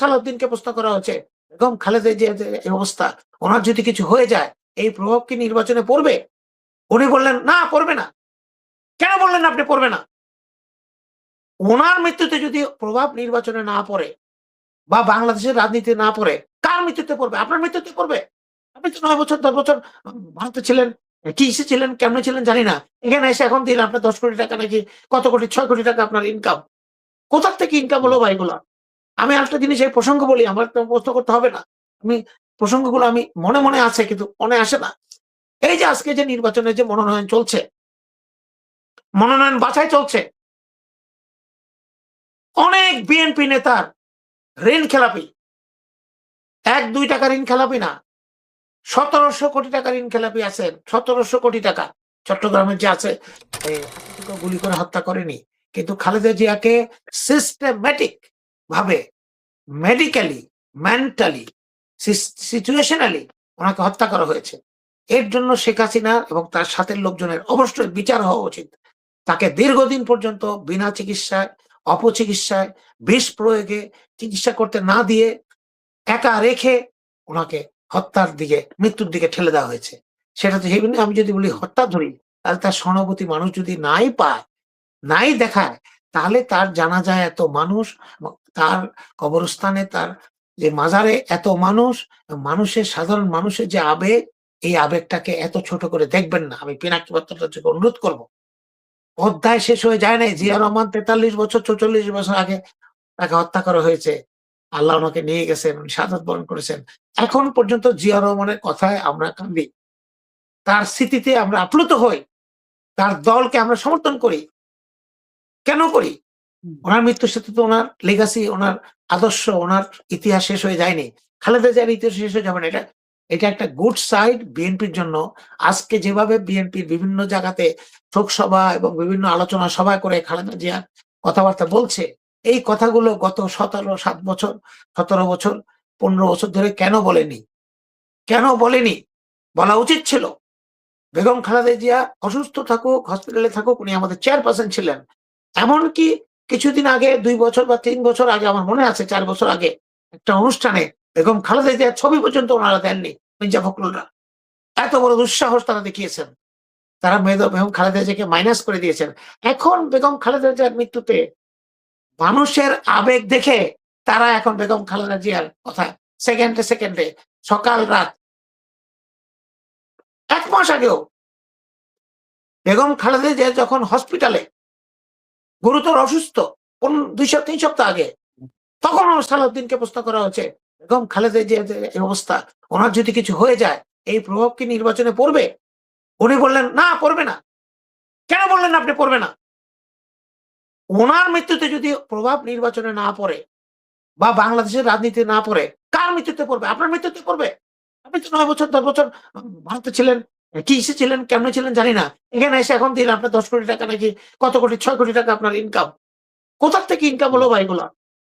সালাউদ্দিনকে প্রশ্ন করা হচ্ছে, বেগম খালেদা জিয়ার যে এই অবস্থা, ওনার যদি কিছু হয়ে যায় এই প্রভাব কি নির্বাচনে পড়বে? উনি বললেন না, পড়বে না। কেন বললেন আপনি পড়বে না? ওনার মৃত্যুতে যদি প্রভাব নির্বাচনে না পড়ে বা বাংলাদেশের রাজনীতি না পড়ে, কার মৃত্যুতে পড়বে? আপনার মৃত্যুতে পড়বে। আপনি তো 9 বছর 10 বছর ভারতে ছিলেন, কিসে ছিলেন, কেমনে ছিলেন জানি না। এখানে এসে এখন দিন আপনার 10 কোটি টাকা নাকি কত কোটি, 6 কোটি টাকা আপনার ইনকাম। কোথা থেকে ইনকাম হলো ভাই এগুলা? আমি আরেকটা জিনিস এই প্রসঙ্গ বলি, আমার তো প্রশ্ন করতে হবে না। আমি প্রসঙ্গগুলো আমি মনে আছে কিন্তু মনে আসে না। এই যে আজকে যে নির্বাচনের যে মনোনয়ন চলছে, মনোনয়ন বাছাই চলছে, অনেক বিএনপি নেতার ঋণ খেলাপি। 1-2 টাকা ঋণ খেলাপি না, 1700 কোটি টাকা ঋণ খেলাপি আছেন। 1700 কোটি টাকা। চট্টগ্রামের যে আছে, গুলি করে হত্যা করেনি, কিন্তু খালেদা জিয়াকে সিস্টেমেটিক ভাবে, মেডিকেলি, মেন্টালি, সিচুয়েশনালি ওনাকে হত্যা করা হয়েছে। এর জন্য শেখ হাসিনা এবং তার সাথে লোকজনের অবশ্যই বিচার হওয়া উচিত। তাকে দীর্ঘদিন পর্যন্ত বিনা চিকিৎসায়, অপচিকিৎসায়, বিষ প্রয়োগে চিকিৎসা করতে না দিয়ে একা রেখে ওনাকে হত্যার দিকে, মৃত্যুর দিকে ঠেলে দেওয়া হয়েছে। সেটা তো আমি যদি বলি হত্যা ধরি, তাহলে তার সহানুভূতি মানুষ যদি নাই পায়, নাই দেখায়, তাহলে তার জানাজায় এত মানুষ, তার কবরস্থানে, তার যে মাজারে এত মানুষ, মানুষের, সাধারণ মানুষের যে আবেগ, এই আবেগটাকে এত ছোট করে দেখবেন না। আমি পিনাকি ভট্টাচার্যকে অনুরোধ করব, অধ্যায় শেষ হয়ে যায় নাই। জিয়া রহমান 43 বছর 44 বছর আগে তাকে হত্যা করা হয়েছে। আল্লাহ ওনাকে নিয়ে গেছেন, উনি শাহাদাত বরণ করেছেন। এখন পর্যন্ত জিয়া রহমানের কথায় আমরা কান্দি, তার স্মৃতিতে আমরা আপ্লুত হই, তার দলকে আমরা সমর্থন করি। কেন করি? ওনার মৃত্যুর সাথে তো ওনার লেগাসি, ওনার আদর্শ, ওনার ইতিহাস শেষ হয়ে যায়নি। খালেদা জিয়ার ইতিহাস শেষ হয়ে যাবে না। এটা একটা গুড সাইড বিএনপির জন্য। আজকে যেভাবে বিএনপির বিভিন্ন জায়গাতে শোক সভা এবং বিভিন্ন আলোচনা সভা করে খালেদা জিয়া কথাবার্তা বলছে, এই কথাগুলো গত 7 বছর, 17 বছর, 15 বছর ধরে কেন বলেনি? কেন বলেনি? বলা উচিত ছিল। বেগম খালেদা জিয়া অসুস্থ থাকুক, হসপিটালে থাকুক, উনি আমাদের চেয়ারপারসন ছিলেন। এমনকি কিছুদিন আগে, 2 বছর বা 3 বছর আগে, আমার মনে আছে 4 বছর আগে একটা অনুষ্ঠানে বেগম খালেদা জিয়ার ছবি পর্যন্ত ওনারা দেননি, মির্জা ফখরুলরা। এত বড় দুঃসাহস তারা দেখিয়েছেন। তারা বেগম খালেদা জিয়াকে মাইনাস করে দিয়েছেন। এখন বেগম খালেদা জিয়ার মৃত্যুতে মানুষের আবেগ দেখে তারা এখন বেগম খালেদা জিয়ার কথা সেকেন্ডে সেকেন্ডে, সকাল রাত, 1 মাস আগেও বেগম খালেদা জিয়া যখন হসপিটালে গুরুতর অসুস্থ, 2-3 সপ্তাহ আগে, তখন সালাউদ্দিনকে প্রশ্ন করা হচ্ছে, বেগম খালেদা জিয়ার যে এই অবস্থা, ওনার যদি কিছু হয়ে যায় এই প্রভাব কি নির্বাচনে পড়বে? উনি বললেন না, পড়বে না। কেন বললেন আপনি পড়বে না? ওনার মৃত্যুতে যদি প্রভাব নির্বাচনে না পড়ে বা বাংলাদেশের রাজনীতি না পড়ে, কার মৃত্যুতে পড়বে? আপনার মৃত্যুতে পড়বে। আপনি তো 9 বছর 10 বছর ভারতে ছিলেন, কিসে ছিলেন, কেমনে ছিলেন জানি না। এখানে এসে এখন দিন আপনার 10 কোটি টাকা নাকি কত কোটি, 6 কোটি টাকা আপনার ইনকাম। কোথা থেকে ইনকাম হলো ভাই এগুলা?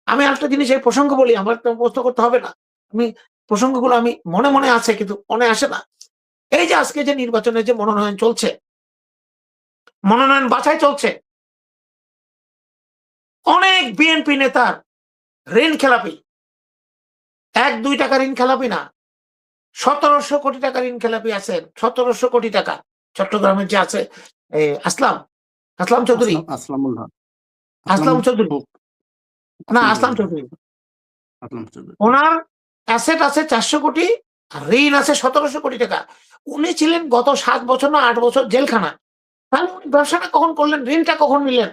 আমি আরেকটা জিনিস এই প্রসঙ্গ বলি, আমার তো প্রশ্ন করতে হবে না। আমি প্রসঙ্গগুলো আমি মনে আছে কিন্তু মনে আসে না। এই যে আজকে যে নির্বাচনের যে মনোনয়ন চলছে, মনোনয়ন বাছাই চলছে, অনেক বিএনপি নেতার ঋণ খেলাপি। 1-2 টাকা ঋণ খেলাপি না, 1700 কোটি টাকা ঋণ খেলাপি আছেন। 1700 কোটি টাকা। চট্টগ্রামের যে আছে, আসলাম চৌধুরী, আসলাম চৌধুরী, না আসলাম চৌধুরী, ওনার অ্যাসেট আছে 400 কোটি, আর ঋণ আছে 1700 কোটি টাকা। উনি ছিলেন গত 7 বছর না 8 বছর জেলখানায়। তাহলে উনি ব্যবসাটা কখন করলেন? ঋণটা কখন নিলেন?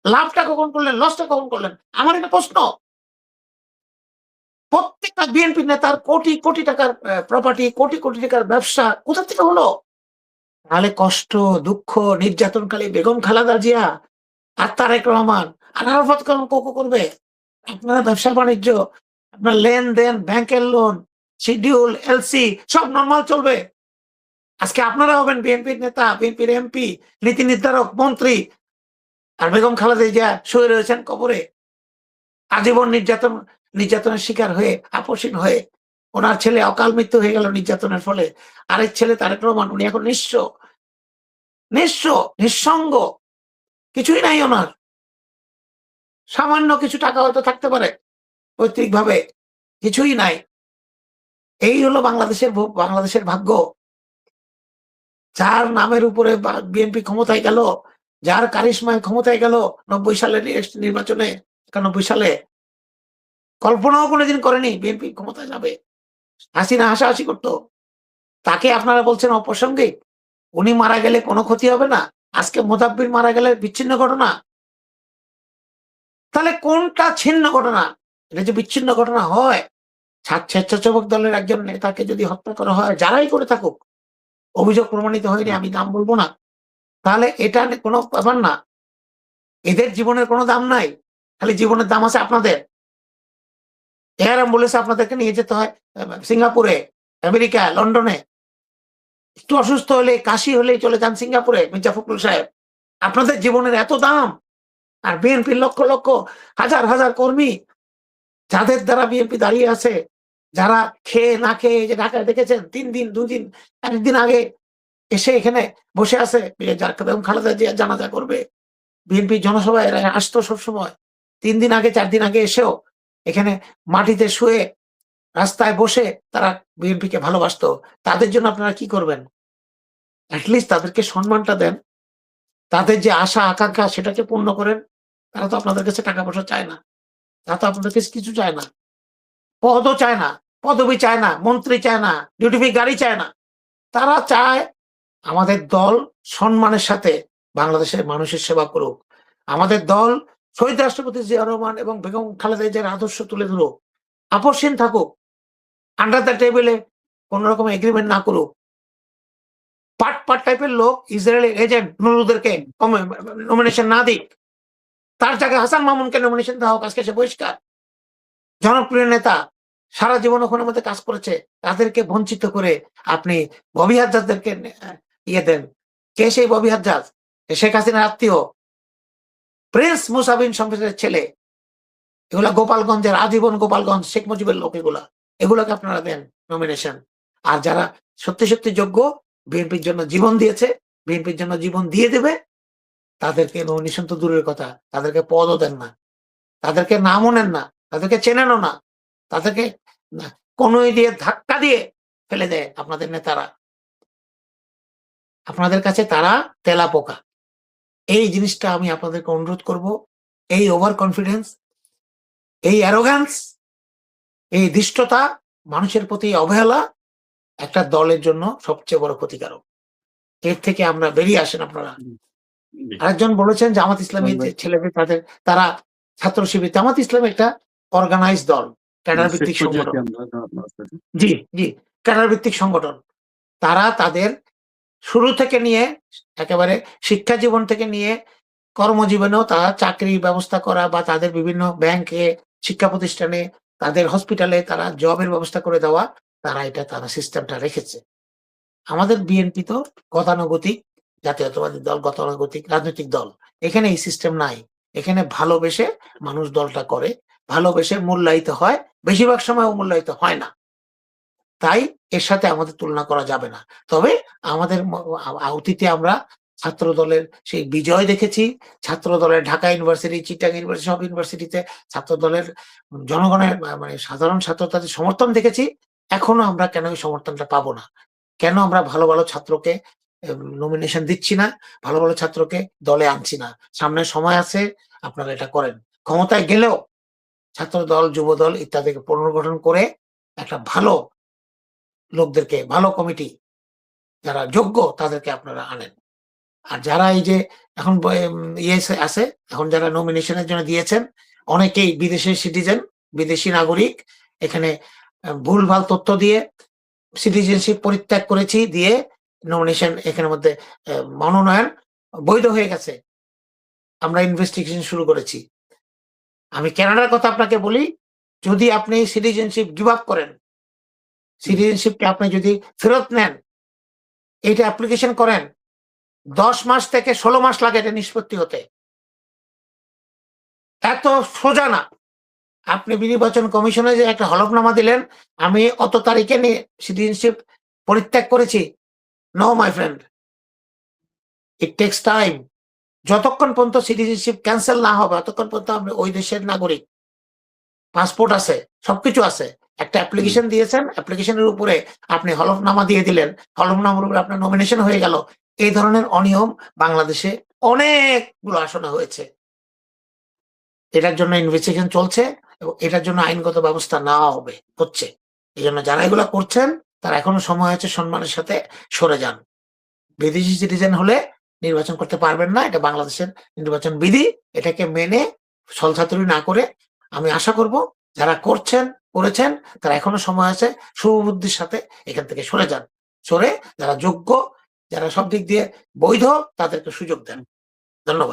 লাভটা কখন করলেন? লসটা কখন করলেন? আমার একটা প্রশ্ন। প্রত্যেকটা বিএনপি নেতার কোটি কোটি টাকার প্রপার্টি, কোটি কোটি টাকার ব্যবসা কোথা থেকে হলো? তাহলে কষ্ট, দুঃখ, নির্যাতনকারী বেগম খালেদা জিয়া আর তারেক রহমান আর আরাফাত কোকো করবে? আপনারা ব্যবসা বাণিজ্য, আপনার লেনদেন, ব্যাংকের লোন, শিডিউল, এলসি সব নরমাল চলবে। আজকে আপনারা হবেন বিএনপির নেতা, বিএনপির এমপি, নীতি নির্ধারক, মন্ত্রী, আর বেগম খালেদা জিয়া শুয়ে রয়েছেন কবরে, আজীবন নির্যাতনের শিকার হয়ে, আপসহীন হয়ে। ওনার ছেলে অকাল মৃত্যু হয়ে গেল নির্যাতনের ফলে। আরেক ছেলে তারেক রহমান, উনি এখন নিঃস্ব, নিঃসঙ্গ, কিছুই নাই ওনার। সামান্য কিছু টাকা হয়তো থাকতে পারে, পৈতৃকভাবে কিছুই নাই। এই হলো বাংলাদেশের ভাগ্য। যার নামের উপরে বিএনপি ক্ষমতায় গেল, যার কারিশমায় ক্ষমতায় গেল ৯০ সালের নির্বাচনে, ৯১ সালে কল্পনাও কোনোদিন করেনি বিএনপি ক্ষমতায় যাবে। হাসিনা হাসাহাসি করতো, তাকে আপনারা বলছেন অপ্রাসঙ্গিক। উনি মারা গেলে কোনো ক্ষতি হবে না, আজকে মোদাব্বির মারা গেলে বিচ্ছিন্ন ঘটনা। তাহলে কোনটা ছিন্ন ঘটনা? এটা যে বিচ্ছিন্ন ঘটনা হয়, স্বেচ্ছাসেবক দলের একজন নেতাকে যদি হত্যা করা হয়, যারাই করে থাকুক, অভিযোগ প্রমাণিত হয়নি, আমি নাম বলবো না, তাহলে এটা কোনো ব্যাপার না। এদের জীবনের কোনো দাম নাই, খালি জীবনের দাম আছে আপনাদের। এয়ার অ্যাম্বুলেন্সে আপনাদেরকে নিয়ে যেতে হয় সিঙ্গাপুরে, আমেরিকা, লন্ডনে। একটু অসুস্থ হলে, কাশি হলেই চলে যান সিঙ্গাপুরে মির্জা ফখরুল সাহেব। আপনাদের জীবনের এত দাম, আর বিএনপির লক্ষ লক্ষ হাজার হাজার কর্মী, যাদের দ্বারা বিএনপি দাঁড়িয়ে আছে, যারা খেয়ে না খেয়ে যে ঢাকায় দেখেছেন ৩ দিন ২ দিন ১ দিন আগে এসে এখানে বসে আছে, খালেদা জিয়া জানাজা করবে, বিএনপি জনসভায় এরা আসতো সবসময়। ৩ দিন আগে ৪ দিন আগে এসেও এখানে মাটিতে শুয়ে রাস্তায় বসে তারা বিএনপিকে ভালোবাসতো। তাদের জন্য আপনারা কি করবেন? এটলিস্ট তাদেরকে সম্মানটা দেন। তাদের যে আশা আকাঙ্ক্ষা সেটাকে পূর্ণ করেন। তারা তো আপনাদের কাছে টাকা পয়সা চায় না। তারা তো আপনাদের কাছে কিছু চায় না। পদও চায় না, পদবি চায় না, মন্ত্রী চায় না, ডিউটি ফ্রি গাড়ি চায় না। তারা চায় আমাদের দল সম্মানের সাথে বাংলাদেশের মানুষের সেবা করুক। আমাদের দল শহীদ রাষ্ট্রপতি জিয়া রহমান এবং বেগম খালেদা জিয়ার আদর্শ তুলে ধরুক। আপসহীন থাকুক। আন্ডার দ্য টেবলে কোন রকম এগ্রিমেন্ট না করুক। পাট টাইপের লোক ইসরায়েলের এজেন্ট নুরুদেরকে নমিনেশন না দিক। তার জায়গায় হাসান মামুনকে নমিনেশন দেওয়া হোক, আজকে সে বহিষ্কার। জনপ্রিয় নেতা, সারা জীবন ওখানের মধ্যে কাজ করেছে, তাদেরকে বঞ্চিত করে আপনি ববি হাজ্জাজদেরকে ইয়ে দেন। কে সেই ববি হাজ্জাজ? শেখ হাসিনার আত্মীয়, প্রিন্স মুসা বিন শমসেরের ছেলে। এগুলা গোপালগঞ্জের, আজীবন গোপালগঞ্জ শেখ মুজিবের লোক, এগুলোকে আপনারা দেন নমিনেশন। আর যারা সত্যি সত্যি যোগ্য, বিএনপির জন্য জীবন দিয়েছে, বিএনপির জন্য জীবন দিয়ে দেবে, তাদেরকে নমিনেশন তো দূরের কথা, তাদেরকে পদও দেন না, তাদেরকে নামও নেন না, তাদেরকে চেনেনও না, তাদেরকে কনুই দিয়ে ধাক্কা দিয়ে ফেলে দেয় আপনাদের নেতারা। আপনাদের কাছে তারা তেলাপোকা। এই জিনিসটা আমি আপনাদেরকে অনুরোধ করব। এই ওভার কনফিডেন্স, এই অ্যারোগ্যান্স, এই ধৃষ্টতা, মানুষের প্রতি অবহেলা একটা দলের জন্য সবচেয়ে বড় ক্ষতিকারক। এর থেকে আমরা বেরিয়ে আসেন আপনারা। আরেকজন বলেছেন জামাত ইসলামী যে ছেলেদের তারা ছাত্র শিবির। জামাত ইসলাম একটা অর্গানাইজ দল, ক্যাডার ভিত্তিক সংগঠন। জি জি, ক্যাডার ভিত্তিক সংগঠন। তারা তাদের শুরু থেকে নিয়ে একেবারে শিক্ষা জীবন থেকে নিয়ে কর্মজীবনেও তারা চাকরি ব্যবস্থা করা বা তাদের বিভিন্ন ব্যাংকে, শিক্ষা প্রতিষ্ঠানে, তাদের হসপিটালে তারা জবের ব্যবস্থা করে দেওয়া, তারা সিস্টেমটা রেখেছে। আমাদের বিএনপি তো গতানুগতিক জাতীয়তাবাদী দল, গতানুগতিক রাজনৈতিক দল। এখানে এই সিস্টেম নাই। এখানে ভালোবেসে মানুষ দলটা করে, ভালোবেসে মূল্যায়িত হয়, বেশিরভাগ সময় মূল্যায়িত হয় না। তাই এর সাথে আমাদের তুলনা করা যাবে না। তবে আমাদের অতীতে আমরা ছাত্র দলের সেই বিজয় দেখেছি। ছাত্র দলের ঢাকা ইউনিভার্সিটি, চিটাগাং ইউনিভার্সিটি, সব ইউনিভার্সিটিতে ছাত্র দলের জনগণের মানে সাধারণ ছাত্রছাত্রীর সমর্থন দেখেছি। এখনো আমরা কেন ওই সমর্থনটা পাবো না? কেন আমরা ভালো ভালো ছাত্রকে নমিনেশন দিচ্ছি না, ভালো ভালো ছাত্রকে দলে আনছি না? সামনে সময় আছে, আপনারা এটা করেন। ক্ষমতায় গেলেও ছাত্র দল, যুব দল ইত্যাদিকে পুনর্গঠন করে একটা ভালো লোকদেরকে, ভালো কমিটি যারা যোগ্য তাদেরকে আপনারা আনেন। আর যারা এই যে এখন ইয়ে আছে, এখন যারা নমিনেশনের জন্য দিয়েছেন, অনেকেই বিদেশের সিটিজেন, বিদেশি নাগরিক। এখানে ভুলভাল তথ্য দিয়ে সিটিজেনশিপ পরিত্যাগ করেছি, দিয়ে নমিনেশন এখানের মধ্যে মনোনয়ন বৈধ হয়ে গেছে। আমরা ইনভেস্টিগেশন শুরু করেছি। আমি কানাডার কথা আপনাকে বলি, যদি আপনি সিটিজেনশিপ গিভ আপ করেন, সিটিজেনশিপকে আপনি যদি ফেরত নেন, এইটা অ্যাপ্লিকেশন করেন, 10 মাস থেকে 16 মাস লাগে এটা নিষ্পত্তি হতে। এত সোজা না। আপনি নির্বাচন কমিশনে যে একটা হলফনামা দিলেন, আমি অত তারিখে সিটিজেনশিপ পরিত্যাগ করেছি। No my friend, it takes time. যতক্ষণ পর্যন্ত সিটিজেনশিপ ক্যান্সেল না হবে ততক্ষণ পর্যন্ত আপনি ওই দেশের নাগরিক। পাসপোর্ট আছে, সবকিছু আছে। একটা অ্যাপ্লিকেশন দিয়েছেন, অ্যাপ্লিকেশনের উপরে আপনি হলফনামা দিয়ে দিলেন, হলফনামার উপরে আপনার নমিনেশন হয়ে গেল। এই ধরনের অনিয়ম বাংলাদেশে অনেকগুলো আসনে হয়েছে। এটার জন্য ইনভেস্টিগেশন চলছে এবং এটার জন্য আইনগত ব্যবস্থা নেওয়া হবে, হচ্ছে। এই জন্য যারা এগুলো করছেন তারা এখনো সময় আছে, সম্মানের সাথে সরে যান। বিদেশি সিটিজেন হলে নির্বাচন করতে পারবেন না, এটা বাংলাদেশের নির্বাচন বিধি। এটাকে মেনে ছলছাতুরি না করে আমি আশা করব যারা করেছেন তারা এখনো সময় আছে, শুভবুদ্ধির সাথে এখান থেকে সরে যান। সরে যারা যোগ্য, যারা সব দিক দিয়ে বৈধ, তাদেরকে সুযোগ দেন। ধন্যবাদ।